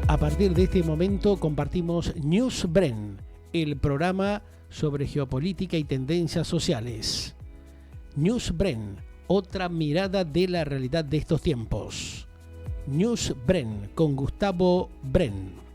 A partir de este momento compartimos Newsbren, el programa sobre geopolítica y tendencias sociales. Newsbren, otra mirada de la realidad de estos tiempos. Newsbren con Gustavo Bren.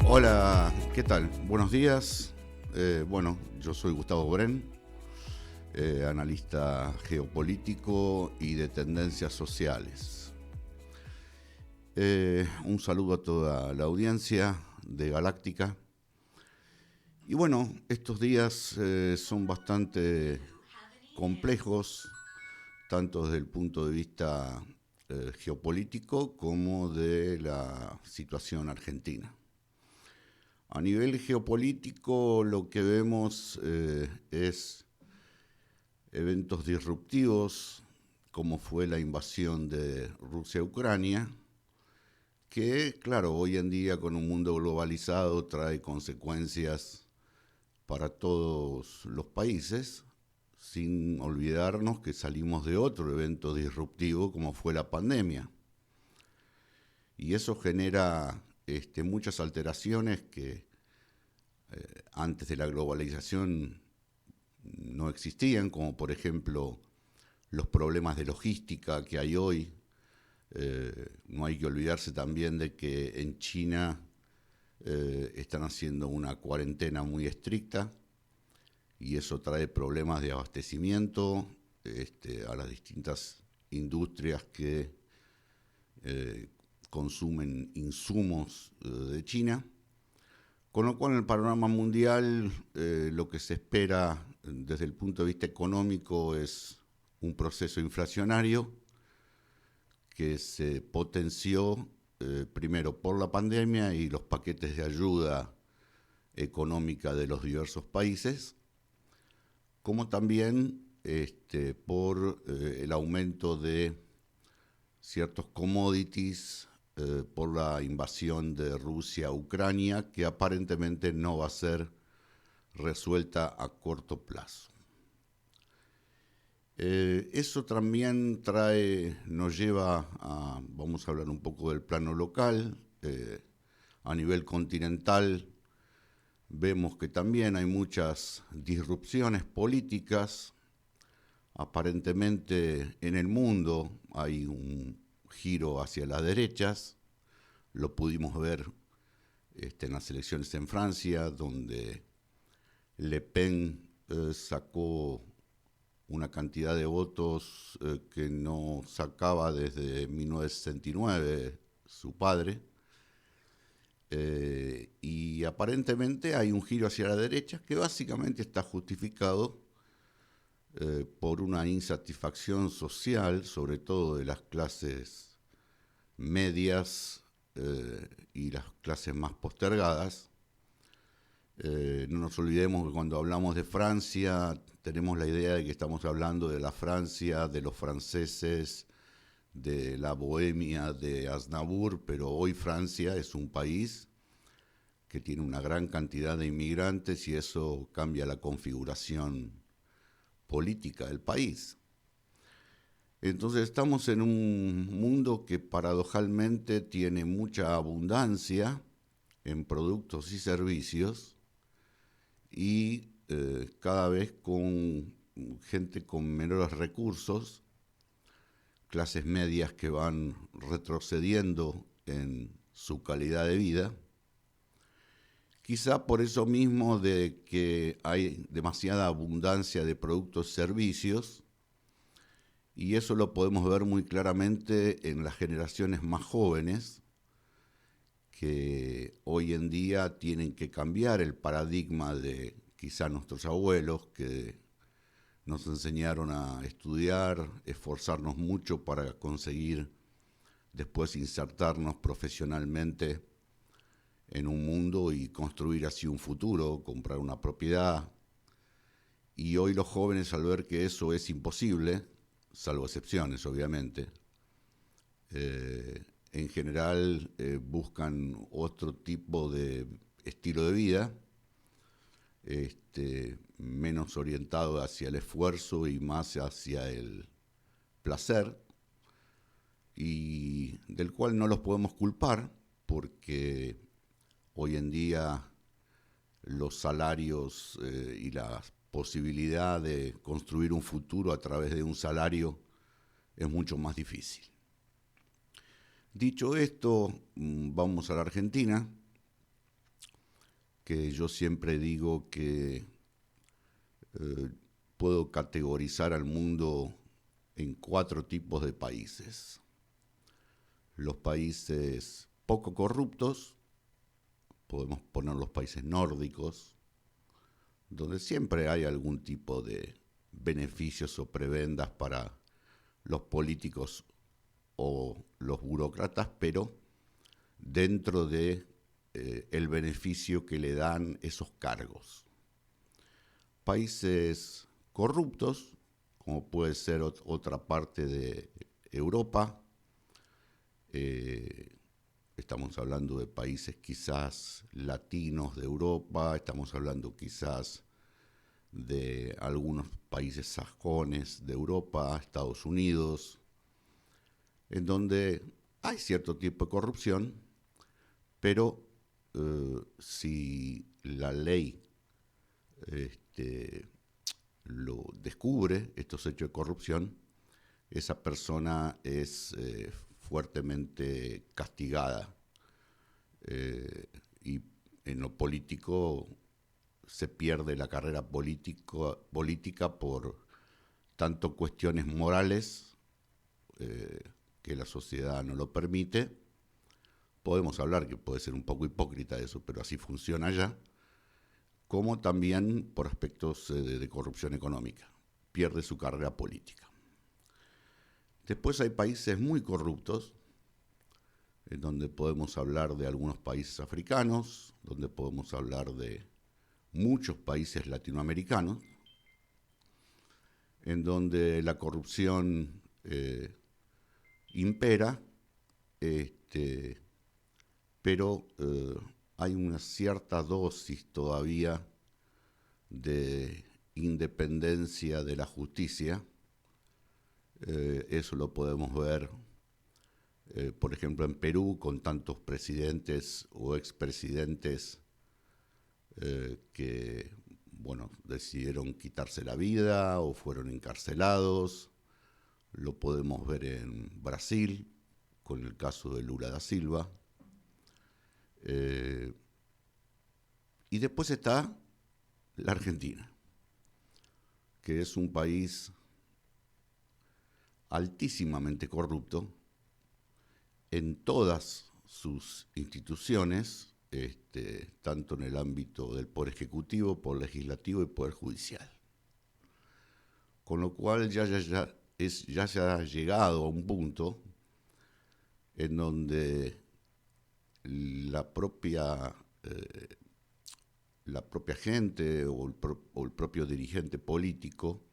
Hola, ¿qué tal? Buenos días. Yo soy Gustavo Bren, analista geopolítico y de tendencias sociales. Un saludo a toda la audiencia de Galáctica. Y bueno, estos días son bastante complejos, tanto desde el punto de vista geopolítico como de la situación argentina. A nivel geopolítico, lo que vemos es eventos disruptivos, como fue la invasión de Rusia a Ucrania, que, claro, hoy en día con un mundo globalizado trae consecuencias para todos los países, sin olvidarnos que salimos de otro evento disruptivo como fue la pandemia. Y eso genera muchas alteraciones que antes de la globalización no existían, como por ejemplo los problemas de logística que hay hoy. No hay que olvidarse también de que en China están haciendo una cuarentena muy estricta y eso trae problemas de abastecimiento a las distintas industrias que consumen insumos de China, con lo cual en el panorama mundial lo que se espera desde el punto de vista económico es un proceso inflacionario que se potenció primero por la pandemia y los paquetes de ayuda económica de los diversos países, como también por el aumento de ciertos commodities por la invasión de Rusia a Ucrania, que aparentemente no va a ser resuelta a corto plazo. Eso también nos lleva a, vamos a hablar un poco del plano local, a nivel continental. Vemos que también hay muchas disrupciones políticas. Aparentemente en el mundo hay un giro hacia las derechas. Lo pudimos ver en las elecciones en Francia, donde Le Pen sacó una cantidad de votos que no sacaba desde 1969 su padre. Y aparentemente hay un giro hacia la derecha que básicamente está justificado por una insatisfacción social, sobre todo de las clases medias y las clases más postergadas. No nos olvidemos que cuando hablamos de Francia tenemos la idea de que estamos hablando de la Francia, de los franceses, de la Bohemia, de Aznavour, pero hoy Francia es un país que tiene una gran cantidad de inmigrantes y eso cambia la configuración política del país. Entonces estamos en un mundo que paradojalmente tiene mucha abundancia en productos y servicios y cada vez con gente con menores recursos, clases medias que van retrocediendo en su calidad de vida, Quizá por eso mismo de que hay demasiada abundancia de productos y servicios, y eso lo podemos ver muy claramente en las generaciones más jóvenes, que hoy en día tienen que cambiar el paradigma de quizá nuestros abuelos, que nos enseñaron a estudiar, esforzarnos mucho para conseguir después insertarnos profesionalmente en un mundo y construir así un futuro, comprar una propiedad. Y hoy los jóvenes, al ver que eso es imposible, salvo excepciones obviamente, en general buscan otro tipo de estilo de vida, menos orientado hacia el esfuerzo y más hacia el placer, y del cual no los podemos culpar porque hoy en día los salarios y la posibilidad de construir un futuro a través de un salario es mucho más difícil. Dicho esto, vamos a la Argentina, que yo siempre digo que puedo categorizar al mundo en 4 tipos de países. Los países poco corruptos, podemos poner los países nórdicos, donde siempre hay algún tipo de beneficios o prebendas para los políticos o los burócratas, pero dentro de el beneficio que le dan esos cargos. Países corruptos, como puede ser otra parte de Europa, estamos hablando de países quizás latinos de Europa, estamos hablando quizás de algunos países sajones de Europa, Estados Unidos, en donde hay cierto tipo de corrupción, pero si la ley lo descubre, estos hechos de corrupción, esa persona es fuertemente castigada. Y en lo político se pierde la carrera política por tanto cuestiones morales que la sociedad no lo permite. Podemos hablar que puede ser un poco hipócrita eso, pero así funciona allá, como también por aspectos de corrupción económica. Pierde su carrera política. Después hay países muy corruptos, en donde podemos hablar de algunos países africanos, donde podemos hablar de muchos países latinoamericanos, en donde la corrupción impera, pero hay una cierta dosis todavía de independencia de la justicia. Eso lo podemos ver, por ejemplo, en Perú, con tantos presidentes o expresidentes que, bueno, decidieron quitarse la vida o fueron encarcelados. Lo podemos ver en Brasil, con el caso de Lula da Silva. Y después está la Argentina, que es un país altísimamente corrupto en todas sus instituciones, tanto en el ámbito del Poder Ejecutivo, Poder Legislativo y Poder Judicial. Con lo cual ya se ha llegado a un punto en donde la propia gente o el propio dirigente político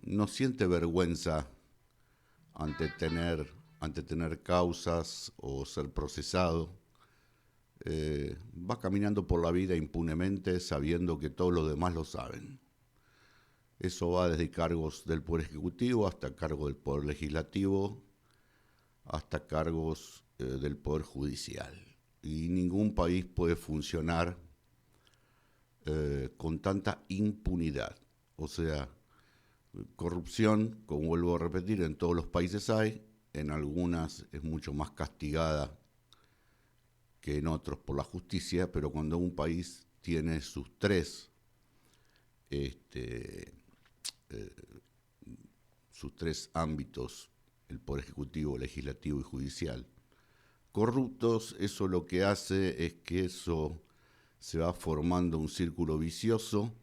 no siente vergüenza ante tener causas o ser procesado. Va caminando por la vida impunemente sabiendo que todos los demás lo saben. Eso va desde cargos del Poder Ejecutivo hasta cargos del Poder Legislativo, hasta cargos del Poder Judicial. Y ningún país puede funcionar con tanta impunidad. O sea, corrupción, como vuelvo a repetir, en todos los países hay, en algunas es mucho más castigada que en otros por la justicia, pero cuando un país tiene sus tres ámbitos, el poder ejecutivo, legislativo y judicial, corruptos, eso lo que hace es que eso se va formando un círculo vicioso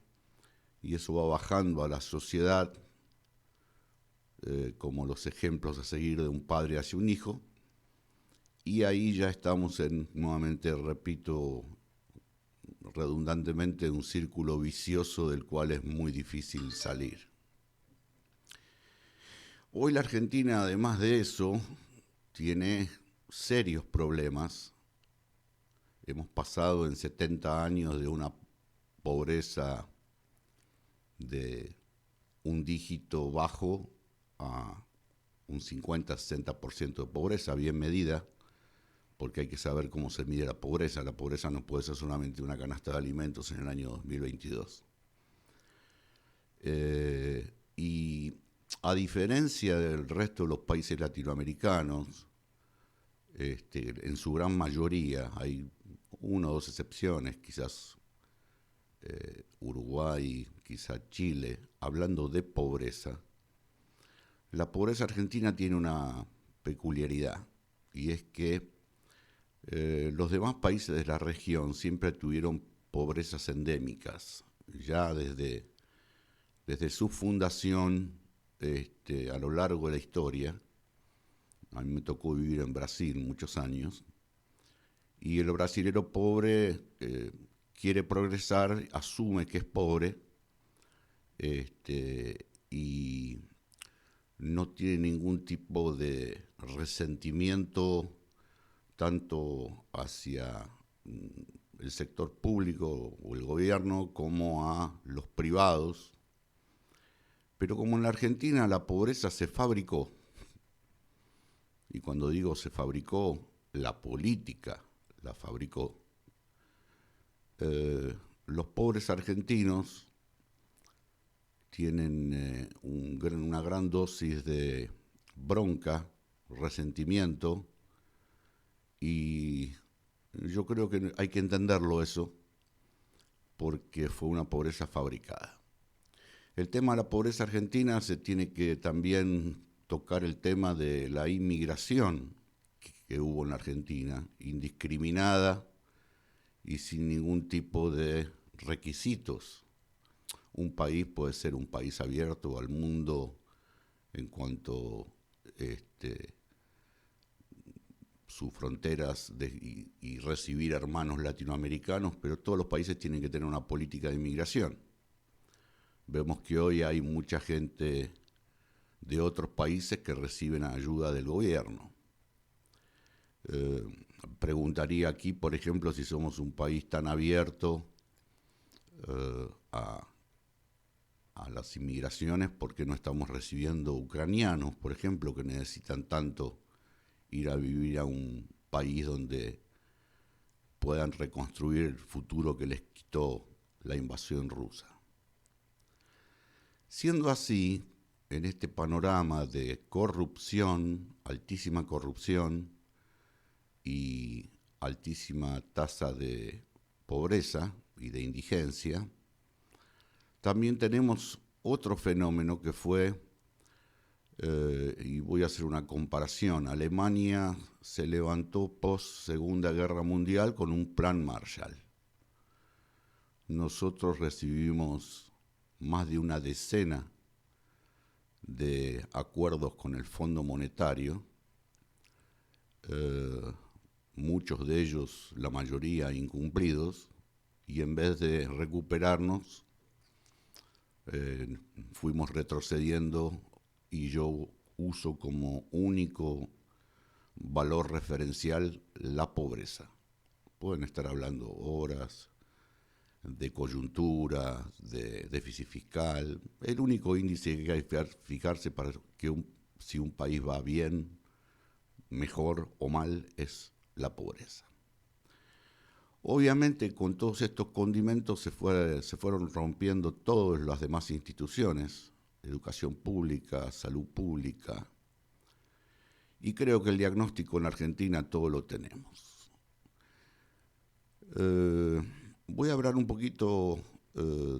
y eso va bajando a la sociedad, como los ejemplos a seguir de un padre hacia un hijo, y ahí ya estamos nuevamente, repito, redundantemente, un círculo vicioso del cual es muy difícil salir. Hoy la Argentina, además de eso, tiene serios problemas. Hemos pasado en 70 años de una pobreza de un dígito bajo a un 50-60% de pobreza, bien medida, porque hay que saber cómo se mide la pobreza. La pobreza no puede ser solamente una canasta de alimentos en el año 2022. Y a diferencia del resto de los países latinoamericanos, en su gran mayoría, hay una o dos excepciones, quizás Uruguay, quizás Chile, hablando de pobreza, la pobreza argentina tiene una peculiaridad, y es que los demás países de la región siempre tuvieron pobrezas endémicas, ya desde su fundación a lo largo de la historia. A mí me tocó vivir en Brasil muchos años, y el brasilero pobre quiere progresar, asume que es pobre, y no tiene ningún tipo de resentimiento tanto hacia el sector público o el gobierno como a los privados. Pero como en la Argentina la pobreza se fabricó, y cuando digo se fabricó, la política la fabricó, los pobres argentinos tienen una gran dosis de bronca, resentimiento, y yo creo que hay que entenderlo eso, porque fue una pobreza fabricada. El tema de la pobreza argentina se tiene que también tocar el tema de la inmigración que hubo en la Argentina, indiscriminada y sin ningún tipo de requisitos. Un país puede ser un país abierto al mundo en cuanto sus fronteras y recibir hermanos latinoamericanos, pero todos los países tienen que tener una política de inmigración. Vemos que hoy hay mucha gente de otros países que reciben ayuda del gobierno. Preguntaría aquí, por ejemplo, si somos un país tan abierto a las inmigraciones, ¿por qué no estamos recibiendo ucranianos, por ejemplo, que necesitan tanto ir a vivir a un país donde puedan reconstruir el futuro que les quitó la invasión rusa? Siendo así, en este panorama de corrupción, altísima corrupción y altísima tasa de pobreza y de indigencia, también tenemos otro fenómeno que fue, y voy a hacer una comparación, Alemania se levantó post Segunda Guerra Mundial con un plan Marshall. Nosotros recibimos más de una decena de acuerdos con el Fondo Monetario, muchos de ellos, la mayoría incumplidos, y en vez de recuperarnos, fuimos retrocediendo, y yo uso como único valor referencial la pobreza. Pueden estar hablando horas de coyuntura, de déficit fiscal. El único índice que hay que fijarse para que si un país va bien, mejor o mal, es la pobreza. Obviamente, con todos estos condimentos se fueron rompiendo todas las demás instituciones, educación pública, salud pública, y creo que el diagnóstico en Argentina todo lo tenemos. Eh, Voy a hablar un poquito,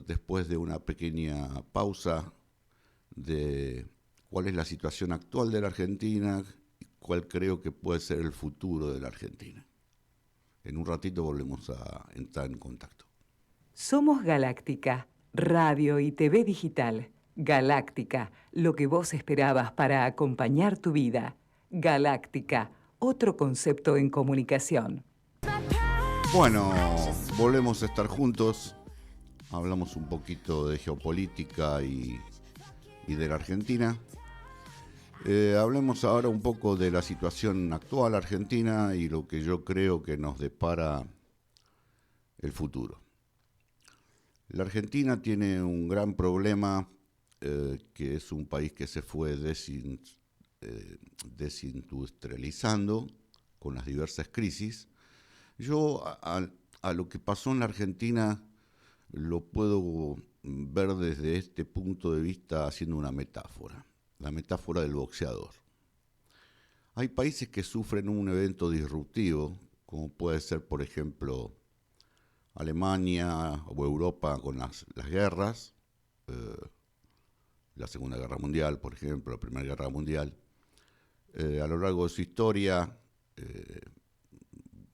después de una pequeña pausa, de cuál es la situación actual de la Argentina y cuál creo que puede ser el futuro de la Argentina. En un ratito volvemos a entrar en contacto. Somos Galáctica, radio y TV digital. Galáctica, lo que vos esperabas para acompañar tu vida. Galáctica, otro concepto en comunicación. Bueno, volvemos a estar juntos. Hablamos un poquito de geopolítica y de la Argentina. Hablemos ahora un poco de la situación actual argentina y lo que yo creo que nos depara el futuro. La Argentina tiene un gran problema, que es un país que se fue desindustrializando con las diversas crisis. Yo a lo que pasó en la Argentina lo puedo ver desde este punto de vista haciendo una metáfora, la metáfora del boxeador. Hay países que sufren un evento disruptivo, como puede ser, por ejemplo, Alemania o Europa con las guerras, la Segunda Guerra Mundial, por ejemplo, la Primera Guerra Mundial. A lo largo de su historia,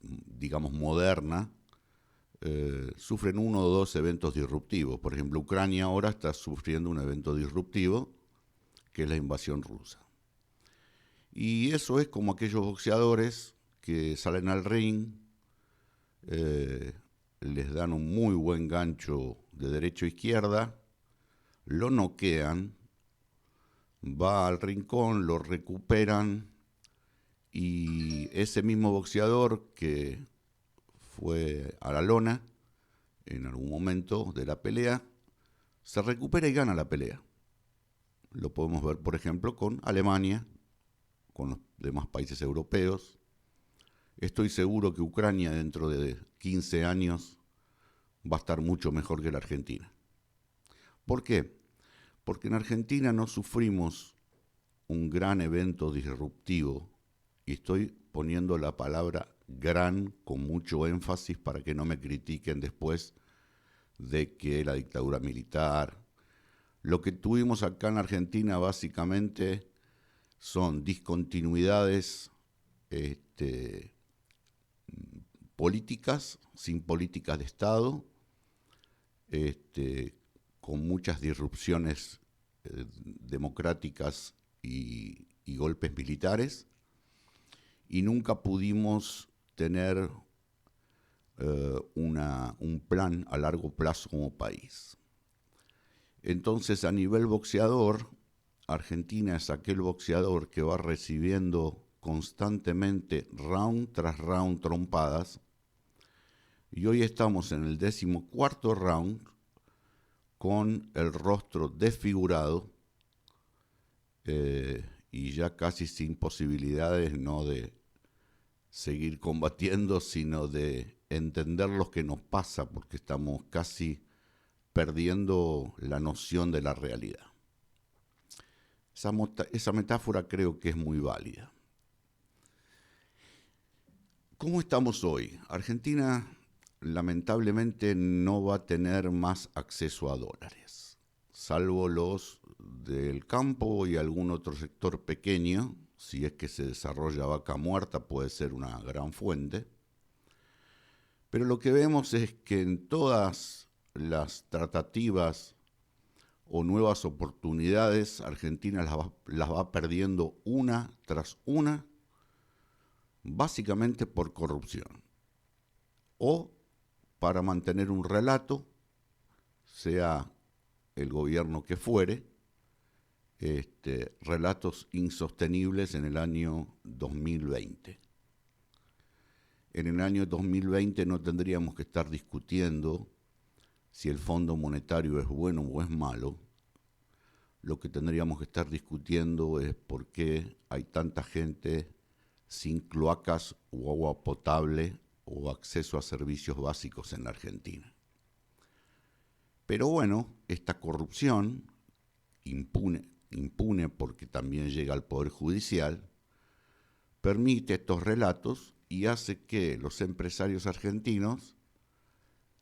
digamos moderna, sufren uno o dos eventos disruptivos. Por ejemplo, Ucrania ahora está sufriendo un evento disruptivo, que es la invasión rusa. Y eso es como aquellos boxeadores que salen al ring, les dan un muy buen gancho de derecha a izquierda, lo noquean, va al rincón, lo recuperan, y ese mismo boxeador que fue a la lona en algún momento de la pelea, se recupera y gana la pelea. Lo podemos ver, por ejemplo, con Alemania, con los demás países europeos. Estoy seguro que Ucrania dentro de 15 años va a estar mucho mejor que la Argentina. ¿Por qué? Porque en Argentina no sufrimos un gran evento disruptivo, y estoy poniendo la palabra gran con mucho énfasis para que no me critiquen después de que la dictadura militar. Lo que tuvimos acá en Argentina básicamente son discontinuidades políticas, sin políticas de Estado, con muchas disrupciones democráticas y golpes militares, y nunca pudimos tener un plan a largo plazo como país. Entonces, a nivel boxeador, Argentina es aquel boxeador que va recibiendo constantemente, round tras round, trompadas, y hoy estamos en el 14º round con el rostro desfigurado, y ya casi sin posibilidades no de seguir combatiendo, sino de entender lo que nos pasa, porque estamos casi perdiendo la noción de la realidad. Esa metáfora creo que es muy válida. ¿Cómo estamos hoy? Argentina lamentablemente no va a tener más acceso a dólares, salvo los del campo y algún otro sector pequeño. Si es que se desarrolla vaca muerta, puede ser una gran fuente. Pero lo que vemos es que en todas las tratativas o nuevas oportunidades, Argentina las va perdiendo una tras una, básicamente por corrupción, o para mantener un relato, sea el gobierno que fuere, relatos insostenibles en el año 2020. En el año 2020 no tendríamos que estar discutiendo si el Fondo Monetario es bueno o es malo. Lo que tendríamos que estar discutiendo es por qué hay tanta gente sin cloacas o agua potable o acceso a servicios básicos en la Argentina. Pero bueno, esta corrupción impune porque también llega al Poder Judicial, permite estos relatos y hace que los empresarios argentinos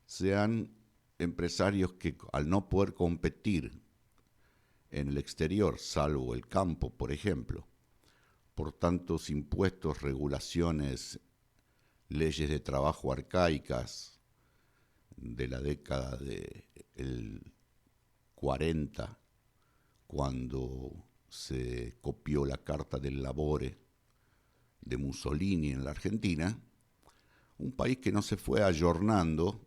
sean empresarios que al no poder competir en el exterior, salvo el campo, por ejemplo, por tantos impuestos, regulaciones, leyes de trabajo arcaicas de la década del 40, cuando se copió la Carta del Lavoro de Mussolini en la Argentina, un país que no se fue ayornando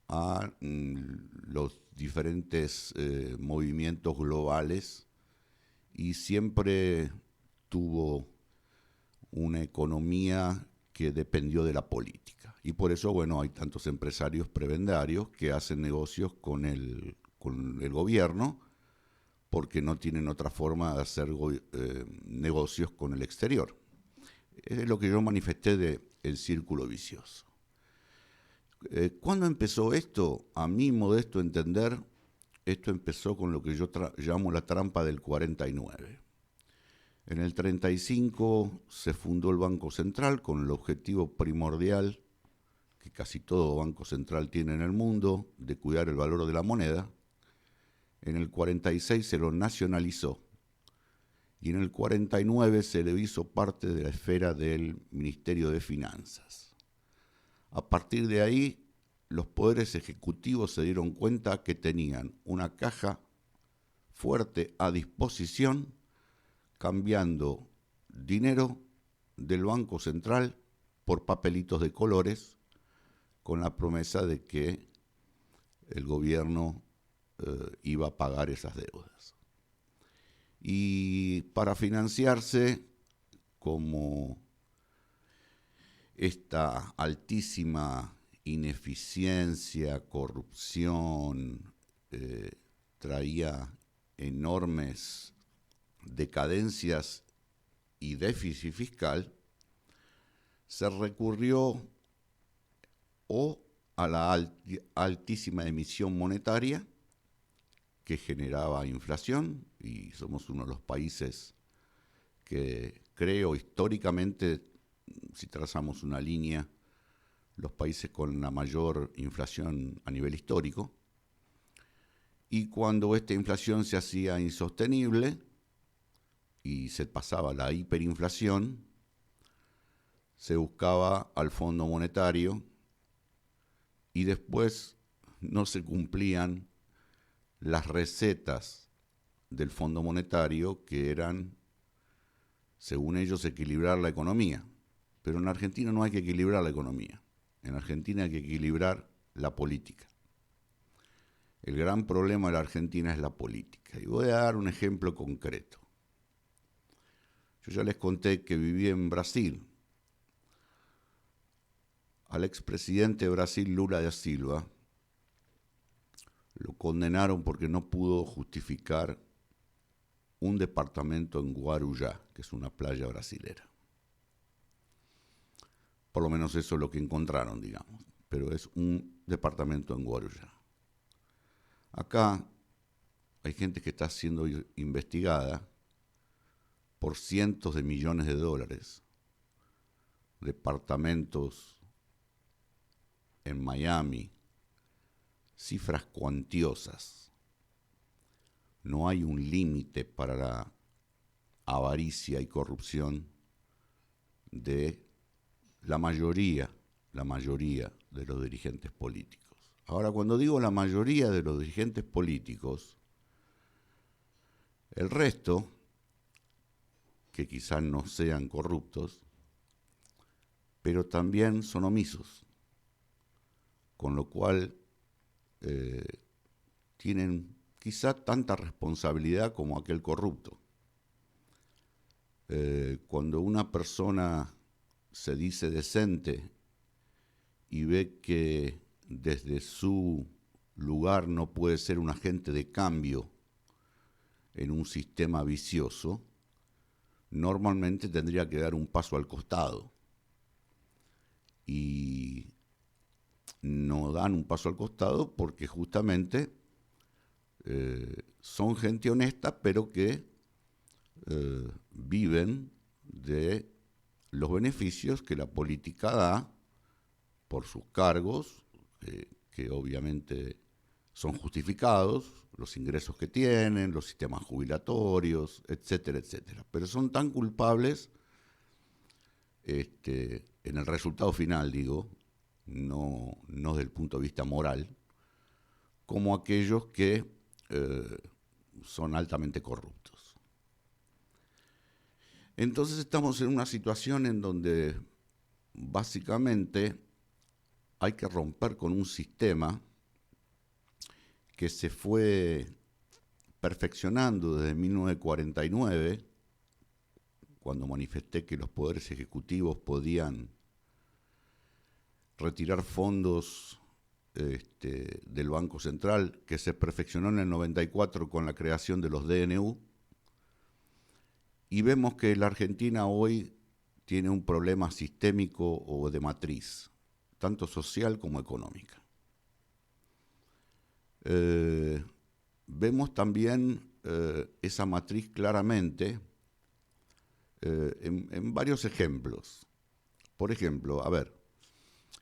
a los diferentes movimientos globales y siempre tuvo una economía que dependió de la política. Y por eso, bueno, hay tantos empresarios prebendarios que hacen negocios con el gobierno porque no tienen otra forma de hacer negocios con el exterior. Es lo que yo manifesté del círculo vicioso. ¿Cuándo empezó esto? A mi modesto entender, esto empezó con lo que yo llamo la trampa del 49. En el 35 se fundó el Banco Central con el objetivo primordial, que casi todo banco central tiene en el mundo, de cuidar el valor de la moneda. En el 46 se lo nacionalizó y en el 49 se le hizo parte de la esfera del Ministerio de Finanzas. A partir de ahí, los poderes ejecutivos se dieron cuenta que tenían una caja fuerte a disposición, cambiando dinero del Banco Central por papelitos de colores, con la promesa de que el gobierno iba a pagar esas deudas. Y para financiarse, como esta altísima ineficiencia, corrupción, traía enormes decadencias y déficit fiscal, se recurrió o a la altísima emisión monetaria que generaba inflación, y somos uno de los países que creo históricamente, si trazamos una línea, los países con la mayor inflación a nivel histórico. Y cuando esta inflación se hacía insostenible y se pasaba a la hiperinflación, se buscaba al Fondo Monetario y después no se cumplían las recetas del Fondo Monetario, que eran, según ellos, equilibrar la economía. Pero en Argentina no hay que equilibrar la economía. En Argentina hay que equilibrar la política. El gran problema de la Argentina es la política. Y voy a dar un ejemplo concreto. Yo ya les conté que viví en Brasil. Al expresidente de Brasil, Lula da Silva, lo condenaron porque no pudo justificar un departamento en Guarujá, que es una playa brasilera. Por lo menos eso es lo que encontraron, digamos. Pero es un departamento en Guarujá. Acá hay gente que está siendo investigada por cientos de millones de dólares. Departamentos en Miami, cifras cuantiosas. No hay un límite para la avaricia y corrupción de la mayoría de los dirigentes políticos. Ahora, cuando digo la mayoría de los dirigentes políticos, el resto, que quizás no sean corruptos, pero también son omisos, con lo cual tienen quizá tanta responsabilidad como aquel corrupto. Cuando una persona se dice decente y ve que desde su lugar no puede ser un agente de cambio en un sistema vicioso, normalmente tendría que dar un paso al costado. Y no dan un paso al costado porque justamente son gente honesta, pero que viven de los beneficios que la política da por sus cargos, que obviamente son justificados, los ingresos que tienen, los sistemas jubilatorios, etcétera, etcétera. Pero son tan culpables en el resultado final, digo, no desde el punto de vista moral, como aquellos que son altamente corruptos. Entonces estamos en una situación en donde básicamente hay que romper con un sistema que se fue perfeccionando desde 1949, cuando manifesté que los poderes ejecutivos podían retirar fondos del Banco Central, que se perfeccionó en el 94 con la creación de los DNU, y vemos que la Argentina hoy tiene un problema sistémico o de matriz, tanto social como económica. Vemos también esa matriz claramente en varios ejemplos. Por ejemplo,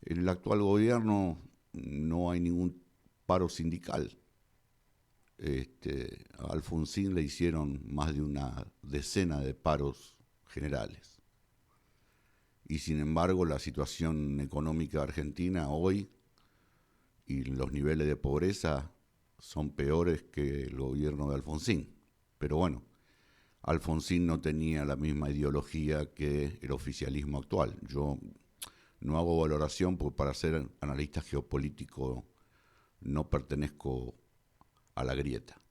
en el actual gobierno no hay ningún paro sindical. A Alfonsín le hicieron más de una decena de paros generales. Y sin embargo, la situación económica argentina hoy y los niveles de pobreza son peores que el gobierno de Alfonsín. Pero bueno, Alfonsín no tenía la misma ideología que el oficialismo actual. Yo no hago valoración porque para ser analista geopolítico no pertenezco a la grieta.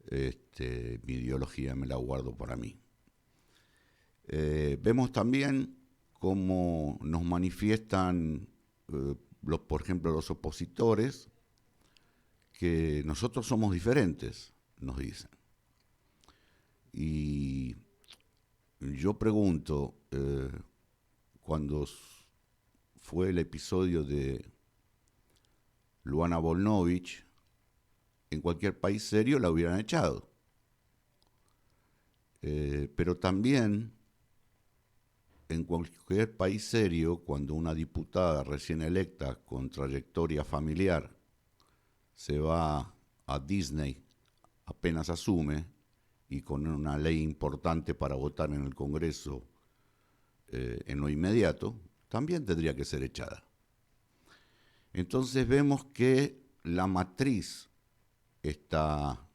Mi ideología me la guardo para mí. Vemos también cómo nos manifiestan, por ejemplo, los opositores, que nosotros somos diferentes, nos dicen. Y yo pregunto, cuando fue el episodio de Luana Volnovich, en cualquier país serio la hubieran echado. Pero también en cualquier país serio, cuando una diputada recién electa con trayectoria familiar se va a Disney, apenas asume, y con una ley importante para votar en el Congreso en lo inmediato, también tendría que ser echada. Entonces vemos que la matriz está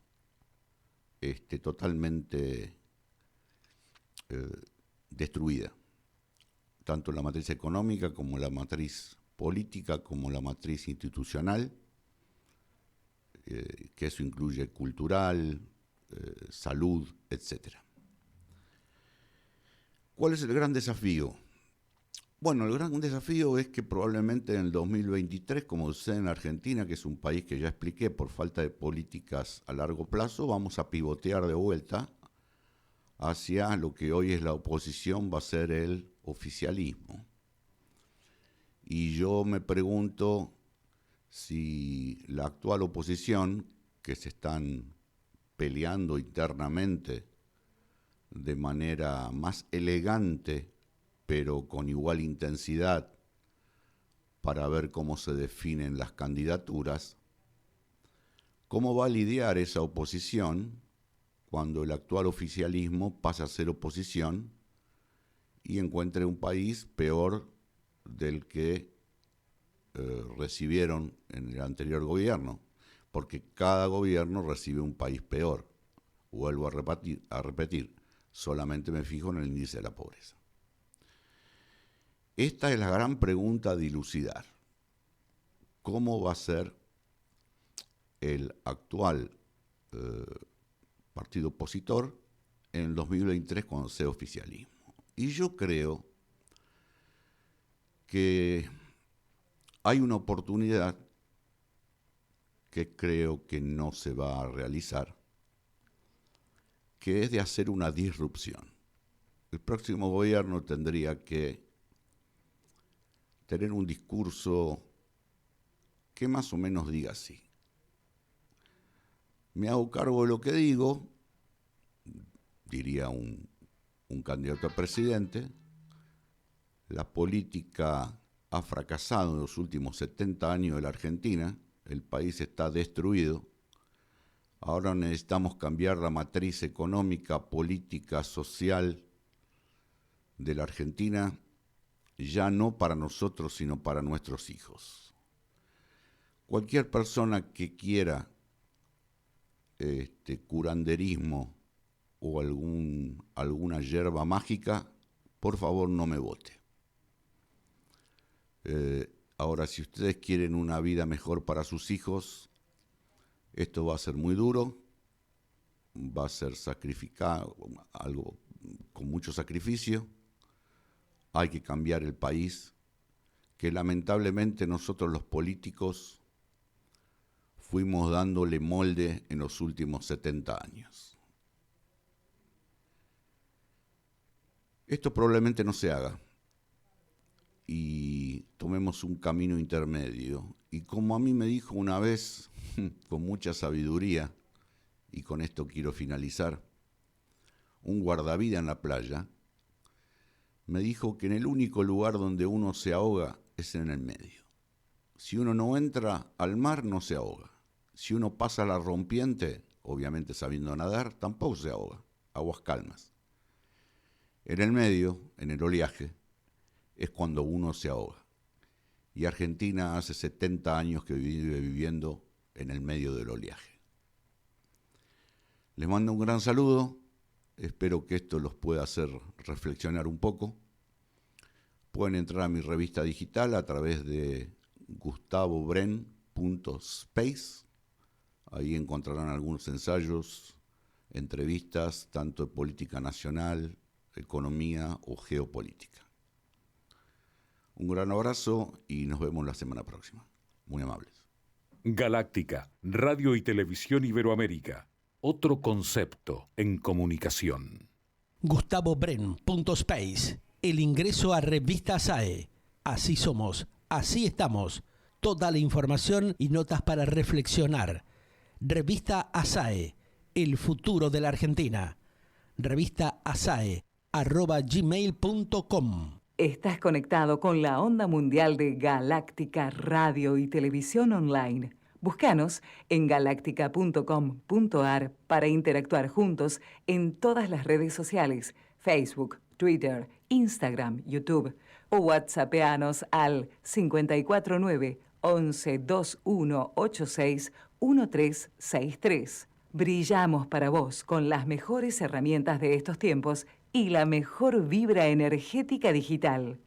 totalmente destruida, tanto la matriz económica como la matriz política, como la matriz institucional, que eso incluye cultural, salud, etc. ¿Cuál es el gran desafío? Bueno, el gran desafío es que probablemente en el 2023, como sucede en Argentina, que es un país que ya expliqué, por falta de políticas a largo plazo, vamos a pivotear de vuelta hacia lo que hoy es la oposición, va a ser el oficialismo. Y yo me pregunto si la actual oposición, que se están peleando internamente de manera más elegante, pero con igual intensidad, para ver cómo se definen las candidaturas, ¿cómo va a lidiar esa oposición cuando el actual oficialismo pasa a ser oposición y encuentre un país peor del que recibieron en el anterior gobierno? Porque cada gobierno recibe un país peor. Vuelvo a repetir, solamente me fijo en el índice de la pobreza. Esta es la gran pregunta a dilucidar. ¿Cómo va a ser el actual partido opositor en el 2023 cuando sea oficialismo? Y yo creo que hay una oportunidad que creo que no se va a realizar, que es de hacer una disrupción. El próximo gobierno tendría que tener un discurso que más o menos diga así: me hago cargo de lo que digo, diría un candidato a presidente, la política ha fracasado en los últimos 70 años de la Argentina. El país está destruido. Ahora necesitamos cambiar la matriz económica, política, social de la Argentina, ya no para nosotros, sino para nuestros hijos. Cualquier persona que quiera curanderismo o alguna yerba mágica, por favor no me vote. Ahora, si ustedes quieren una vida mejor para sus hijos, esto va a ser muy duro, va a ser sacrificado, algo con mucho sacrificio. Hay que cambiar el país, que lamentablemente nosotros los políticos fuimos dándole molde en los últimos 70 años. Esto probablemente no se haga y tomemos un camino intermedio. Y como a mí me dijo una vez, con mucha sabiduría, y con esto quiero finalizar, un guardavidas en la playa, me dijo que en el único lugar donde uno se ahoga es en el medio. Si uno no entra al mar, no se ahoga. Si uno pasa la rompiente, obviamente sabiendo nadar, tampoco se ahoga. Aguas calmas. En el medio, en el oleaje, es cuando uno se ahoga. Y Argentina hace 70 años que vive viviendo en el medio del oleaje. Les mando un gran saludo. Espero que esto los pueda hacer reflexionar un poco. Pueden entrar a mi revista digital a través de gustavobren.space. Ahí encontrarán algunos ensayos, entrevistas, tanto de política nacional, economía o geopolítica. Un gran abrazo y nos vemos la semana próxima. Muy amables. Galáctica, Radio y Televisión Iberoamérica. Otro concepto en comunicación. gustavobren.space. El ingreso a Revista SAE. Así somos, así estamos. Toda la información y notas para reflexionar. Revista ASAE, el futuro de la Argentina. revistaasae@gmail.com. Estás conectado con la onda mundial de Galáctica Radio y Televisión Online. Búscanos en galáctica.com.ar para interactuar juntos en todas las redes sociales, Facebook, Twitter, Instagram, YouTube, o WhatsAppeanos al 549 11 2186 1363. Brillamos para vos con las mejores herramientas de estos tiempos y la mejor vibra energética digital.